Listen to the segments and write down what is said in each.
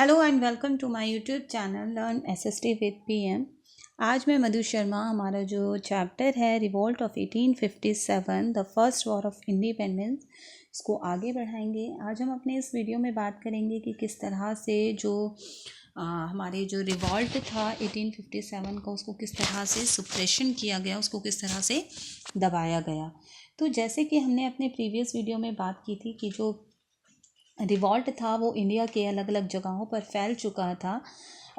Hello and welcome to my YouTube channel learn SST with PM. आज मैं मधु शर्मा हमारा जो चैप्टर है revolt of 1857 the first war of independence इसको आगे बढ़ाएंगे। आज हम अपने इस वीडियो में बात करेंगे कि किस तरह से जो हमारे जो रिवॉल्ट था 1857 का उसको किस तरह से सुप्रेशन किया गया, उसको किस तरह से दबाया गया। तो जैसे कि हमने अपने प्रीवियस वीडियो में बात की थी कि जो रिवॉल्ट था वो इंडिया के अलग अलग जगहों पर फैल चुका था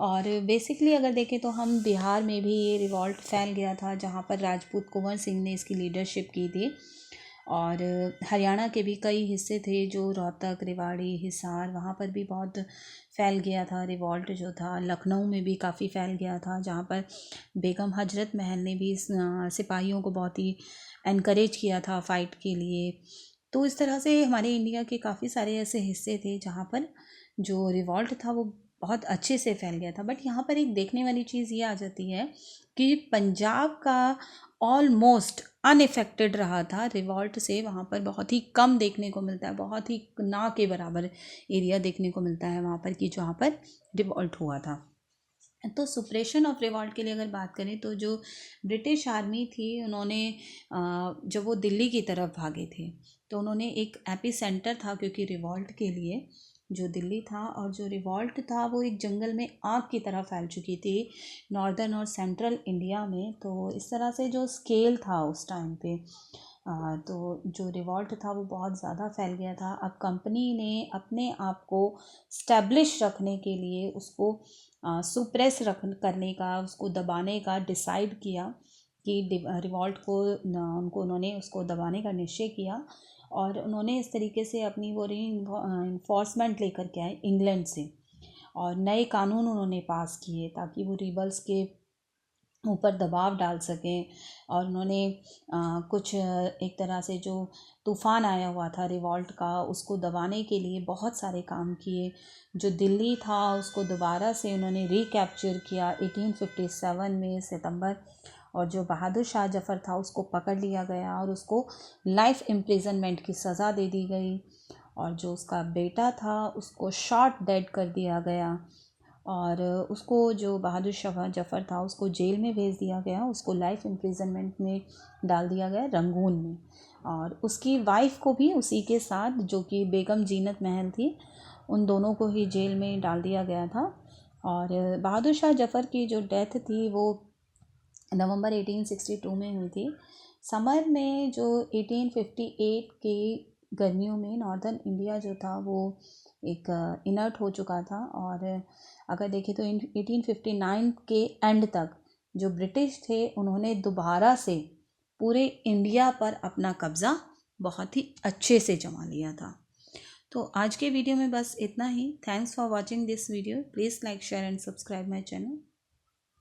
और बेसिकली अगर देखें तो हम बिहार में भी ये रिवॉल्ट फैल गया था जहाँ पर राजपूत कुंवर सिंह ने इसकी लीडरशिप की थी। और हरियाणा के भी कई हिस्से थे जो रोहतक, रेवाड़ी, हिसार, वहाँ पर भी बहुत फैल गया था रिवॉल्ट जो था। लखनऊ में भी काफ़ी फैल गया था जहाँ पर बेगम हजरत महल ने भी सिपाहियों को बहुत ही एनकरेज किया था फ़ाइट के लिए। तो इस तरह से हमारे इंडिया के काफ़ी सारे ऐसे हिस्से थे जहाँ पर जो रिवॉल्ट था वो बहुत अच्छे से फैल गया था। बट यहाँ पर एक देखने वाली चीज़ ये आ जाती है कि पंजाब का ऑलमोस्ट अनइफेक्टेड रहा था रिवॉल्ट से। वहाँ पर बहुत ही कम देखने को मिलता है, बहुत ही ना के बराबर एरिया देखने को मिलता है वहाँ पर कि जहाँ पर रिवॉल्ट हुआ था। तो सुप्रेशन ऑफ रिवॉल्ट के लिए अगर बात करें तो जो ब्रिटिश आर्मी थी उन्होंने जब वो दिल्ली की तरफ भागे थे तो उन्होंने एक एपी सेंटर था क्योंकि रिवॉल्ट के लिए जो दिल्ली था, और जो रिवॉल्ट था वो एक जंगल में आग की तरह फैल चुकी थी नॉर्दर्न और सेंट्रल इंडिया में। तो इस तरह से जो स्केल था उस टाइम पे तो जो रिवॉल्ट था वो बहुत ज़्यादा फैल गया था। अब कंपनी ने अपने आप को स्टैब्लिश रखने के लिए उसको सुप्रेस करने का, उसको दबाने का डिसाइड किया कि रिवॉल्ट को उन्होंने उसको दबाने का निश्चय किया। और उन्होंने इस तरीके से अपनी वो इन्फोर्समेंट लेकर के आए इंग्लैंड से और नए कानून उन्होंने पास किए ताकि वो रिबल्स के ऊपर दबाव डाल सकें। और उन्होंने कुछ एक तरह से जो तूफ़ान आया हुआ था रिवॉल्ट का उसको दबाने के लिए बहुत सारे काम किए। जो दिल्ली था उसको दोबारा से उन्होंने रिकैप्चर किया 1857 में सितंबर। और जो बहादुर शाह जफ़र था उसको पकड़ लिया गया और उसको लाइफ इम्प्रिजनमेंट की सज़ा दे दी गई। और जो उसका बेटा था उसको शॉट डेड कर दिया गया और उसको जो बहादुर शाह जफ़र था उसको जेल में भेज दिया गया, उसको लाइफ इम्प्रिजनमेंट में डाल दिया गया रंगून में। और उसकी वाइफ को भी उसी के साथ जो कि बेगम जीनत महल थी उन दोनों को ही जेल में डाल दिया गया था। और बहादुर शाह जफ़र की जो डेथ थी वो नवंबर 1862 में हुई थी। समर में जो 1858 के गर्मियों में नॉर्दर्न इंडिया जो था वो एक इनर्ट हो चुका था। और अगर देखें तो 1859 के एंड तक जो ब्रिटिश थे उन्होंने दोबारा से पूरे इंडिया पर अपना कब्ज़ा बहुत ही अच्छे से जमा लिया था। तो आज के वीडियो में बस इतना ही। Thanks for watching this video. Please like, share and subscribe my channel.